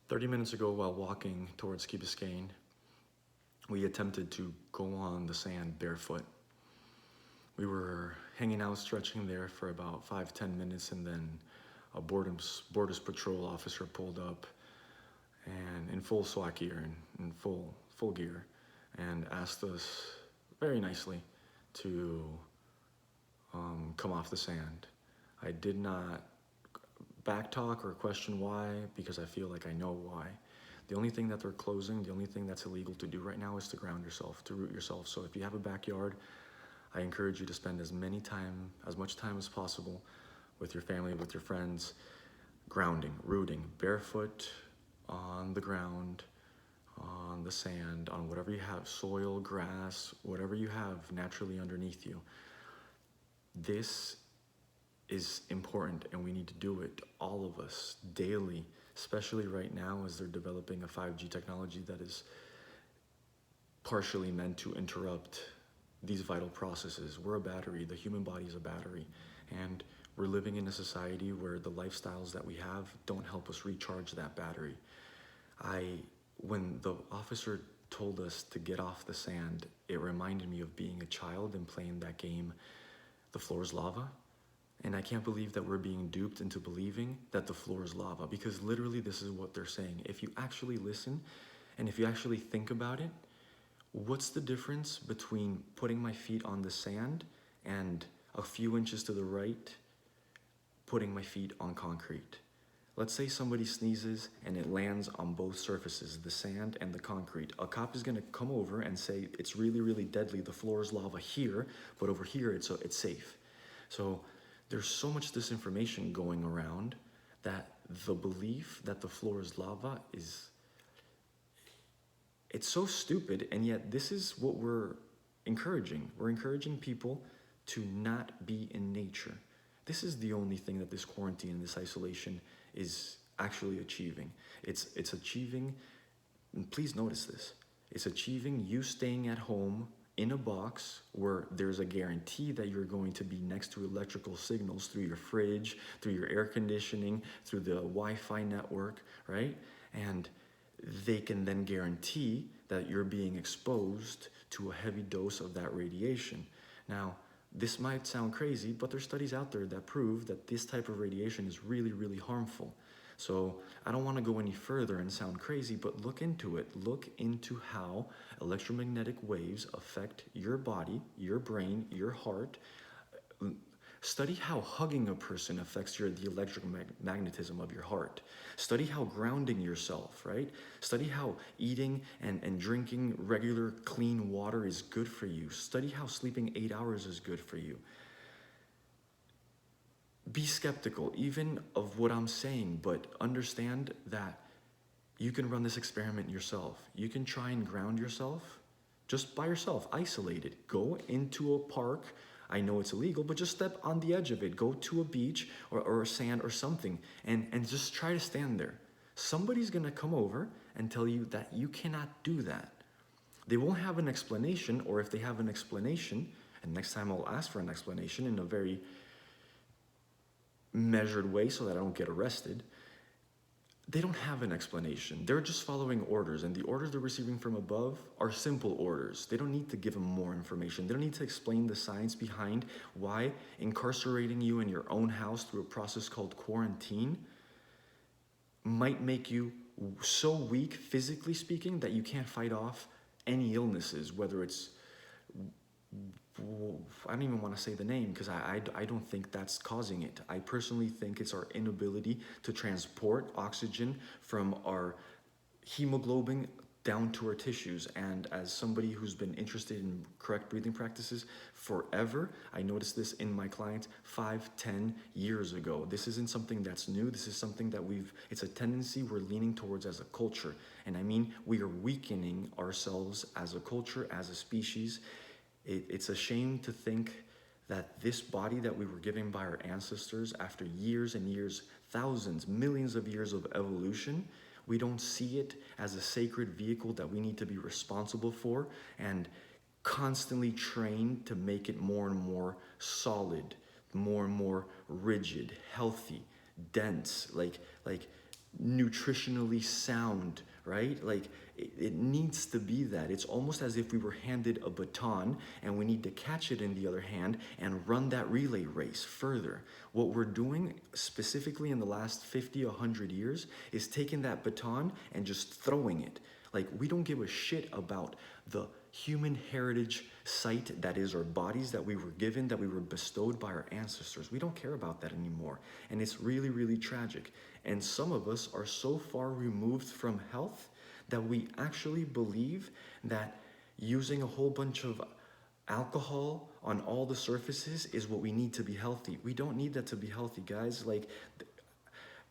30 minutes ago, while walking towards Key Biscayne, we attempted to go on the sand barefoot. We were hanging out, stretching there for about 5-10 minutes, and then a Borders Patrol officer pulled up and in full SWAT gear and in full gear, and asked us very nicely to come off the sand. I did not backtalk or question why, because I feel like I know why. The only thing that they're closing, the only thing that's illegal to do right now is to ground yourself, to root yourself. So if you have a backyard, I encourage you to spend as much time as possible with your family, with your friends, grounding, rooting, barefoot on the ground, on the sand, on whatever you have, soil, grass, whatever you have naturally underneath you. This is important, and we need to do it, all of us, daily, especially right now as they're developing a 5G technology that is partially meant to interrupt these vital processes. We're a battery, the human body is a battery, and we're living in a society where the lifestyles that we have don't help us recharge that battery. When the officer told us to get off the sand, it reminded me of being a child and playing that game, The Floor is Lava. And I can't believe that we're being duped into believing that the floor is lava, because literally this is what they're saying. If you actually listen and if you actually think about it, what's the difference between putting my feet on the sand and a few inches to the right, putting my feet on concrete? Let's say somebody sneezes and it lands on both surfaces, the sand and the concrete. A cop is gonna come over and say, it's really, really deadly, the floor is lava here, but over here it's safe. So there's so much disinformation going around that the belief that the floor is lava it's so stupid, and yet this is what we're encouraging. We're encouraging people to not be in nature. This is the only thing that this quarantine and this isolation is actually achieving. It's achieving, and please notice this, it's achieving you staying at home in a box where there's a guarantee that you're going to be next to electrical signals through your fridge, through your air conditioning, through the Wi-Fi network, right? And they can then guarantee that you're being exposed to a heavy dose of that radiation. Now, this might sound crazy, but there's studies out there that prove that this type of radiation is really, really harmful. So I don't want to go any further and sound crazy, but look into it. Look into how electromagnetic waves affect your body, your brain, your heart. Study how hugging a person affects the electromagnetism of your heart. Study how grounding yourself, right? Study how eating and drinking regular clean water is good for you. Study how sleeping 8 hours is good for you. Be skeptical even of what I'm saying, but understand that you can run this experiment yourself. You can try and ground yourself just by yourself, isolated. Go into a park. I know it's illegal, but just step on the edge of it. Go to a beach or a sand or something and just try to stand there. Somebody's gonna come over and tell you that you cannot do that. They won't have an explanation, or if they have an explanation, and next time I'll ask for an explanation in a very measured way so that I don't get arrested. They don't have an explanation. They're just following orders, and the orders they're receiving from above are simple orders. They don't need to give them more information. They don't need to explain the science behind why incarcerating you in your own house through a process called quarantine might make you so weak, physically speaking, that you can't fight off any illnesses, whether it's, I don't even want to say the name because I don't think that's causing it. I personally think it's our inability to transport oxygen from our hemoglobin down to our tissues. And as somebody who's been interested in correct breathing practices forever, I noticed this in my clients 5-10 years ago. This isn't something that's new. This is something that it's a tendency we're leaning towards as a culture. And I mean, we are weakening ourselves as a culture, as a species. It's a shame to think that this body that we were given by our ancestors after years and years, thousands, millions of years of evolution, we don't see it as a sacred vehicle that we need to be responsible for and constantly train to make it more and more solid, more and more rigid, healthy, dense. Like nutritionally sound, right? Like it needs to be that. It's almost as if we were handed a baton and we need to catch it in the other hand and run that relay race further. What we're doing specifically in the last 50, 100 years is taking that baton and just throwing it. Like, we don't give a shit about the human heritage site that is our bodies that we were given, that we were bestowed by our ancestors. We don't care about that anymore. And it's really, really tragic. And some of us are so far removed from health that we actually believe that using a whole bunch of alcohol on all the surfaces is what we need to be healthy. We don't need that to be healthy, guys. Like,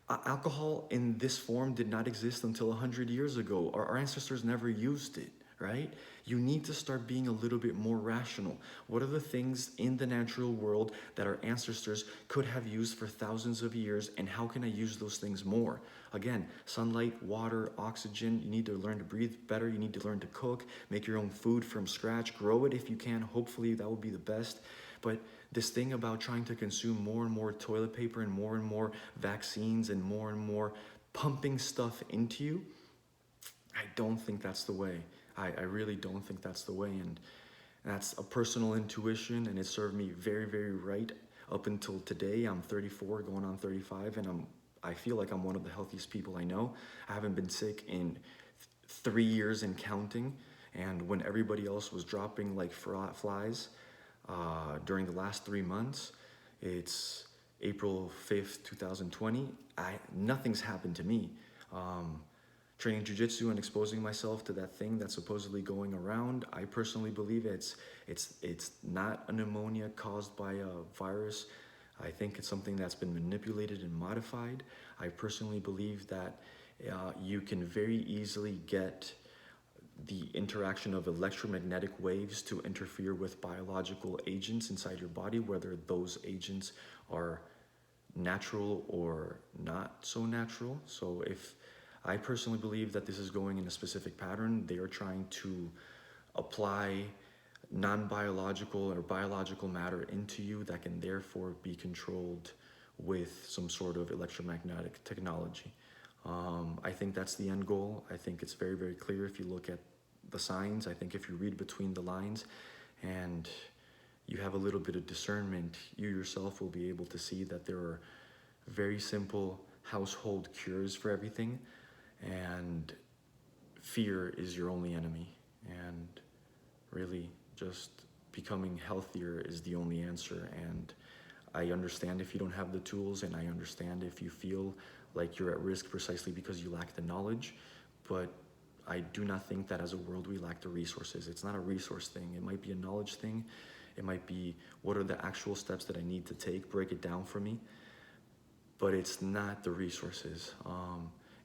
alcohol in this form did not exist until 100 years ago. Our ancestors never used it, right? You need to start being a little bit more rational. What are the things in the natural world that our ancestors could have used for thousands of years, and how can I use those things more? Again, sunlight, water, oxygen. You need to learn to breathe better. You need to learn to cook, make your own food from scratch, grow it if you can. Hopefully that would be the best. But this thing about trying to consume more and more toilet paper and more vaccines and more pumping stuff into you, I don't think that's the way. I really don't think that's the way. And that's a personal intuition, and it served me very, very right up until today. I'm 34, going on 35, and I feel like I'm one of the healthiest people I know. I haven't been sick in 3 years and counting. And when everybody else was dropping like flies, during the last 3 months, it's April 5th, 2020, nothing's happened to me. Training jiu-jitsu and exposing myself to that thing that's supposedly going around, I personally believe it's not a pneumonia caused by a virus. I think it's something that's been manipulated and modified. I personally believe that you can very easily get the interaction of electromagnetic waves to interfere with biological agents inside your body, whether those agents are natural or not so natural. So if I personally believe that this is going in a specific pattern, they are trying to apply non-biological or biological matter into you that can therefore be controlled with some sort of electromagnetic technology. I think that's the end goal. I think it's very, very clear if you look at the signs. I think if you read between the lines and you have a little bit of discernment, you yourself will be able to see that there are very simple household cures for everything, and fear is your only enemy. And really, just becoming healthier is the only answer. And I understand if you don't have the tools, and I understand if you feel like you're at risk precisely because you lack the knowledge, but I do not think that as a world we lack the resources. It's not a resource thing. It might be a knowledge thing. It might be, what are the actual steps that I need to take? Break it down for me. But it's not the resources.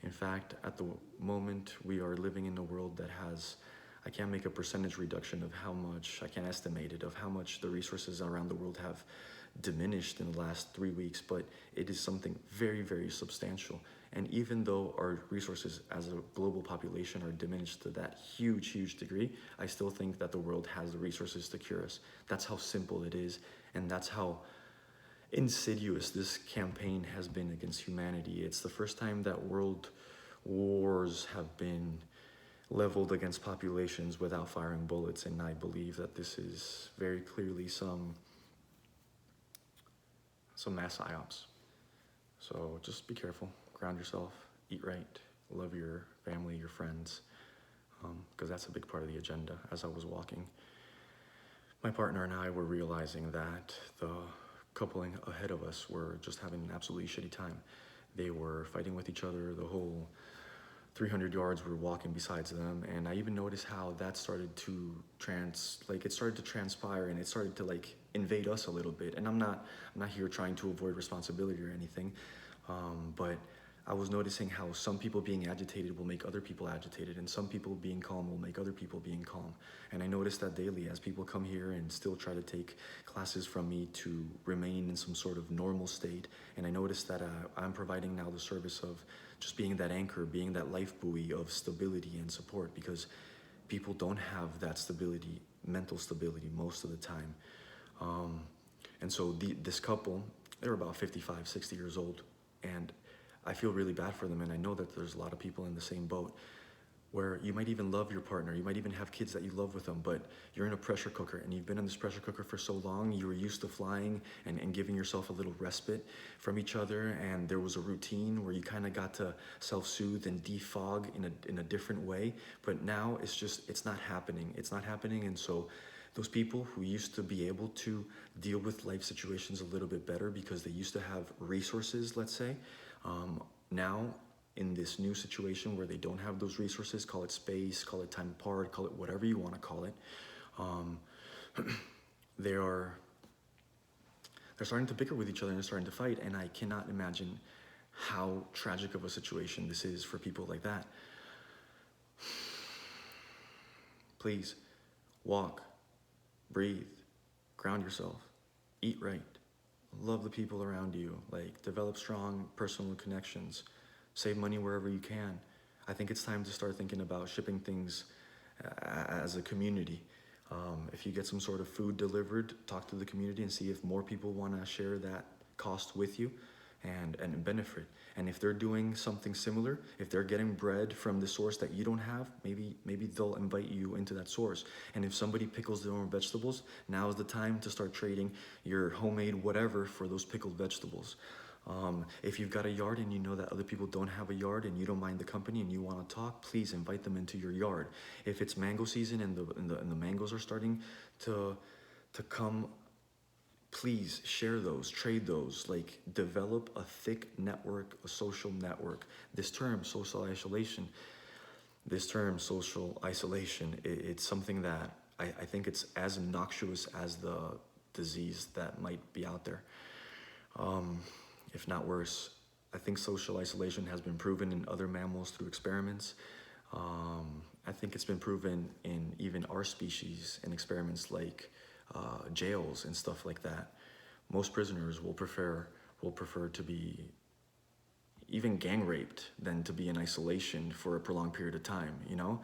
In fact, at the moment, we are living in a world that has, I can't make a percentage reduction of how much, I can't estimate it, of how much the resources around the world have diminished in the last 3 weeks, but it is something very, very substantial. And even though our resources as a global population are diminished to that huge, huge degree, I still think that the world has the resources to cure us. That's how simple it is, and that's how insidious this campaign has been against humanity. It's the first time that world wars have been leveled against populations without firing bullets, and I believe that this is very clearly some mass psyops. So just be careful, ground yourself, eat right, love your family, your friends, because that's a big part of the agenda. As I was walking, my partner and I were realizing that the coupling ahead of us were just having an absolutely shitty time. They were fighting with each other the whole 300 yards we were walking besides them, and I even noticed how that started to transpire, and it started to invade us a little bit. And I'm not here trying to avoid responsibility or anything, but I was noticing how some people being agitated will make other people agitated, and some people being calm will make other people being calm. And I noticed that daily as people come here and still try to take classes from me to remain in some sort of normal state. And I noticed that I'm providing now the service of just being that anchor, being that life buoy of stability and support, because people don't have that stability, mental stability most of the time. And so this couple, they're about 55, 60 years old, and I feel really bad for them, and I know that there's a lot of people in the same boat where you might even love your partner, you might even have kids that you love with them, but you're in a pressure cooker and you've been in this pressure cooker for so long, you were used to flying and giving yourself a little respite from each other, and there was a routine where you kind of got to self-soothe and defog in a different way, but now it's not happening. It's not happening, and so those people who used to be able to deal with life situations a little bit better because they used to have resources, let's say, now in this new situation where they don't have those resources, call it space, call it time apart, call it whatever you want to call it, they're starting to bicker with each other and they're starting to fight, and I cannot imagine how tragic of a situation this is for people like that. Please, walk, breathe, ground yourself, eat right, love the people around you, like develop strong personal connections, save money wherever you can. I think it's time to start thinking about shipping things as a community. If you get some sort of food delivered, talk to the community and see if more people want to share that cost with you and benefit. And if they're doing something similar, if they're getting bread from the source that you don't have, maybe they'll invite you into that source. And if somebody pickles their own vegetables, now is the time to start trading your homemade whatever for those pickled vegetables. If you've got a yard and you know that other people don't have a yard and you don't mind the company and you want to talk, please invite them into your yard. If it's mango season and the mangoes are starting to come, please share those, trade those, like develop a thick network, a social network. This term, social isolation, it's something that I think it's as innocuous as the disease that might be out there. If not worse. I think social isolation has been proven in other mammals through experiments. I think it's been proven in even our species in experiments like jails and stuff like that. Most prisoners will prefer to be even gang raped than to be in isolation for a prolonged period of time, you know?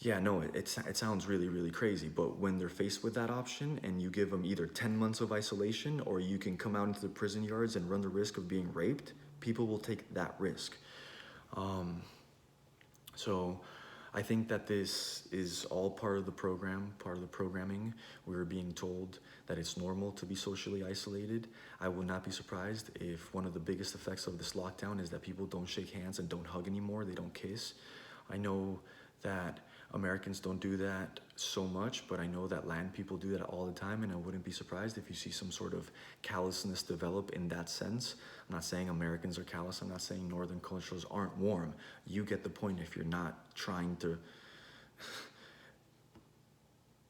Yeah, no, it sounds really, really crazy, but when they're faced with that option and you give them either 10 months of isolation or you can come out into the prison yards and run the risk of being raped, people will take that risk. So I think that this is all part of the program, part of the programming. We were being told that it's normal to be socially isolated. I would not be surprised if one of the biggest effects of this lockdown is that people don't shake hands and don't hug anymore, they don't kiss. I know that Americans don't do that so much, but I know that land people do that all the time, and I wouldn't be surprised if you see some sort of callousness develop in that sense. I'm not saying Americans are callous, I'm not saying northern cultures aren't warm. You get the point if you're not trying to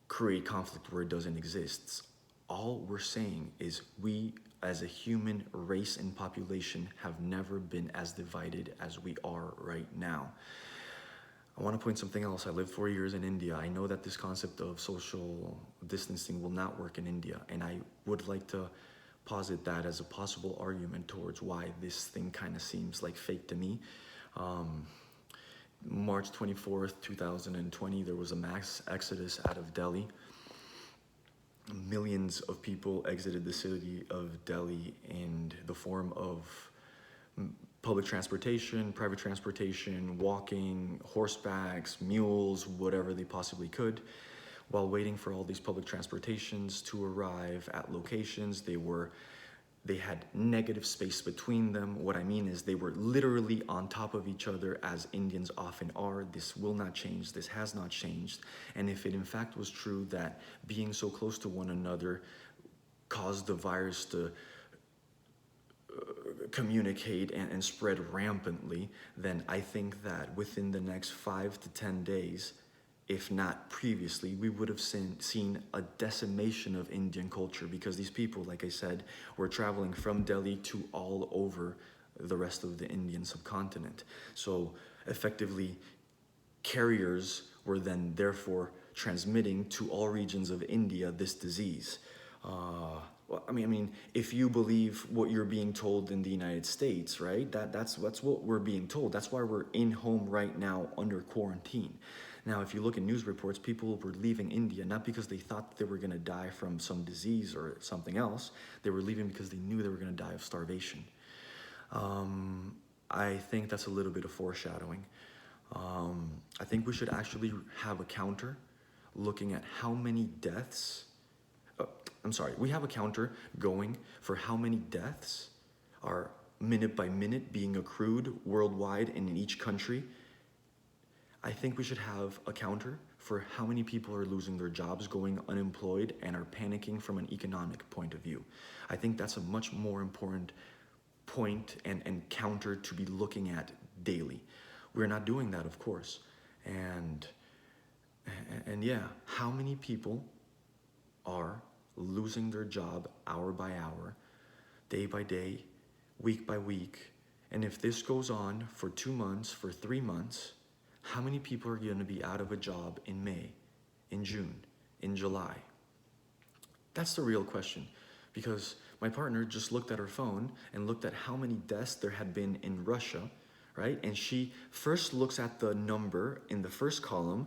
create conflict where it doesn't exist. All we're saying is we as a human race and population have never been as divided as we are right now. I want to point something else. I lived 4 years in India. I know that this concept of social distancing will not work in India, and I would like to posit that as a possible argument towards why this thing kind of seems like fake to me. March 24th, 2020, there was a mass exodus out of Delhi. Millions of people exited the city of Delhi in the form of public transportation, private transportation, walking, horsebacks, mules, whatever they possibly could. While waiting for all these public transportations to arrive at locations, they had negative space between them. What I mean is they were literally on top of each other, as Indians often are. This will not change. This has not changed. And if it in fact was true that being so close to one another caused the virus to communicate and spread rampantly, then I think that within the next 5 to 10 days, if not previously, we would have seen a decimation of Indian culture, because these people, like I said, were traveling from Delhi to all over the rest of the Indian subcontinent. So effectively, carriers were then therefore transmitting to all regions of India this disease. Well, I mean, if you believe what you're being told in the United States, right? That's what we're being told. That's why we're in home right now under quarantine. Now, if you look at news reports, people were leaving India not because they thought they were going to die from some disease or something else. They were leaving because they knew they were going to die of starvation. I think that's a little bit of foreshadowing. I think we should actually have a counter looking at how many deaths. I'm sorry, we have a counter going for how many deaths are minute by minute being accrued worldwide and in each country. I think we should have a counter for how many people are losing their jobs, going unemployed, and are panicking from an economic point of view. I think that's a much more important point and counter to be looking at daily. We're not doing that, of course. And yeah, how many people are losing their job hour by hour, day by day, week by week? And if this goes on for 2 months, for 3 months, how many people are going to be out of a job in May, in June, in July? That's the real question. Because my partner just looked at her phone and looked at how many deaths there had been in Russia, right? And she first looks at the number in the first column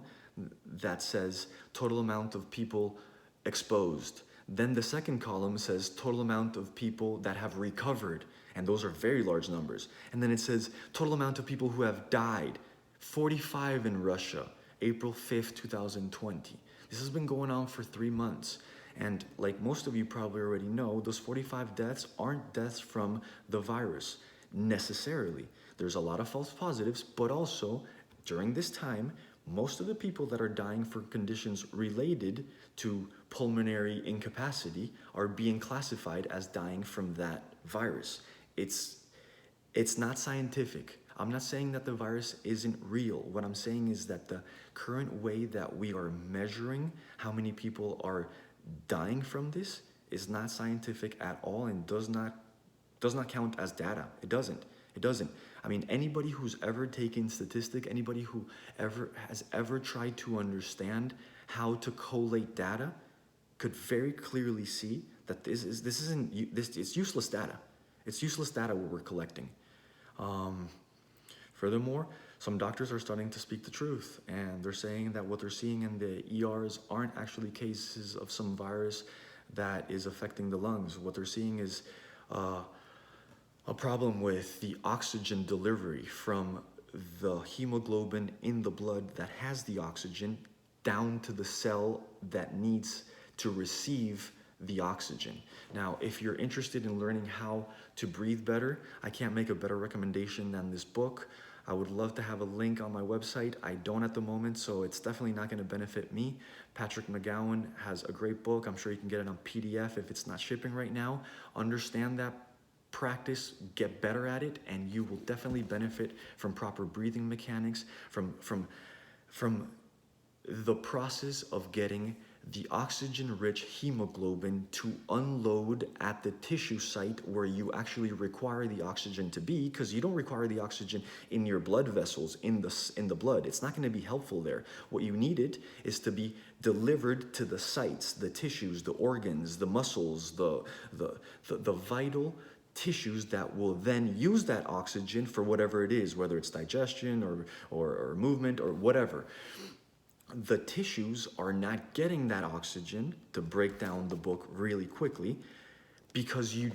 that says total amount of people exposed. Then the second column says total amount of people that have recovered. And those are very large numbers. And then it says total amount of people who have died. 45 in Russia, April 5th, 2020. This has been going on for 3 months. And like most of you probably already know, those 45 deaths aren't deaths from the virus necessarily. There's a lot of false positives, but also during this time, most of the people that are dying for conditions related to pulmonary incapacity are being classified as dying from that virus. It's not scientific. I'm not saying that the virus isn't real. What I'm saying is that the current way that we are measuring how many people are dying from this is not scientific at all and does not count as data. It doesn't. I mean, anybody who's ever taken statistic, anybody who has ever tried to understand how to collate data could very clearly see that it's useless data. It's useless data what we're collecting. Furthermore, some doctors are starting to speak the truth, and they're saying that what they're seeing in the ERs aren't actually cases of some virus that is affecting the lungs. What they're seeing is a problem with the oxygen delivery from the hemoglobin in the blood that has the oxygen down to the cell that needs to receive the oxygen. Now, if you're interested in learning how to breathe better, I can't make a better recommendation than this book. I would love to have a link on my website. I don't at the moment, so it's definitely not going to benefit me. Patrick McGowan has a great book. I'm sure you can get it on PDF if it's not shipping right now. Understand that, practice, get better at it, and you will definitely benefit from proper breathing mechanics, from the process of getting the oxygen-rich hemoglobin to unload at the tissue site where you actually require the oxygen to be, because you don't require the oxygen in your blood vessels, in the blood. It's not going to be helpful there. What you need it is to be delivered to the sites, the tissues, the organs, the muscles, the vital tissues that will then use that oxygen for whatever it is, whether it's digestion or movement or whatever. The tissues are not getting that oxygen, to break down the book really quickly, because you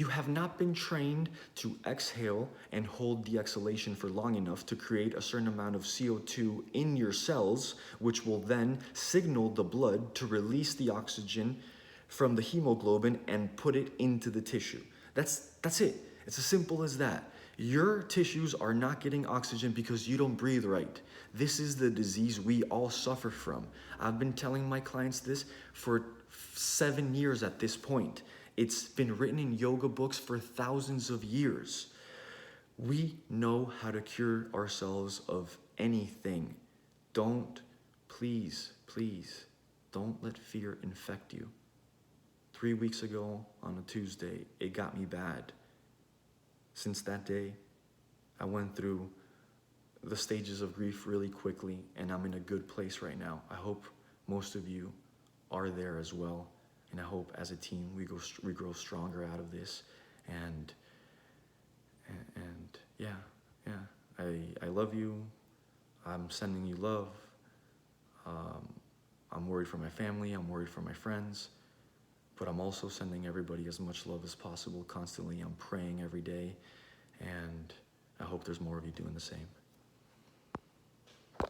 have not been trained to exhale and hold the exhalation for long enough to create a certain amount of CO2 in your cells, which will then signal the blood to release the oxygen from the hemoglobin and put it into the tissue. That's it. It's as simple as that. Your tissues are not getting oxygen because you don't breathe right. This is the disease we all suffer from. I've been telling my clients this for 7 years at this point. It's been written in yoga books for thousands of years. We know how to cure ourselves of anything. Please, don't let fear infect you. 3 weeks ago on a Tuesday, it got me bad. Since that day, I went through the stages of grief really quickly, and I'm in a good place right now. I hope most of you are there as well, and I hope as a team we grow stronger out of this. And yeah, I love you. I'm sending you love. I'm worried for my family. I'm worried for my friends. but I'm also sending everybody as much love as possible constantly. I'm praying every day, and I hope there's more of you doing the same.